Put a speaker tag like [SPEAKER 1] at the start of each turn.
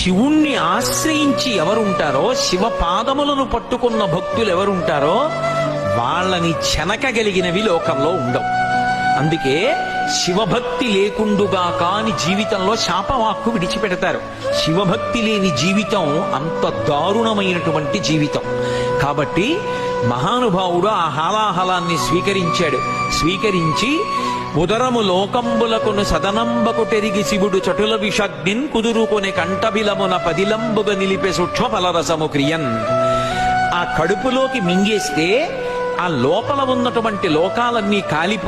[SPEAKER 1] శివుణ్ణి ఆశ్రయించి ఎవరుంటారో, శివ పాదములను పట్టుకున్న భక్తులు ఎవరుంటారో వాళ్ళని చెనకగలిగినవి లోకంలో ఉండవు. అందుకే శివభక్తి లేకుండుగా కాని జీవితంలో శాపవాక్కు విడిచిపెడతారు. శివభక్తి లేని జీవితం అంత దారుణమైనటువంటి జీవితం. కాబట్టి మహానుభావుడు ఆ హాలాహలాన్ని స్వీకరించి ఉదరము లోకంబులకును సదనంబకు తెరిగి శివుడు చటుల విషగ్నిన్ కుదురుకొనే కంఠబిలమున పదిలంబుగా నిలిపే సూక్ష్మ ఫలరసము క్రియన్. ఆ కడుపులోకి మింగేస్తే ఆ లోపల ఉన్నటువంటి లోకాలన్నీ కాలిపోయి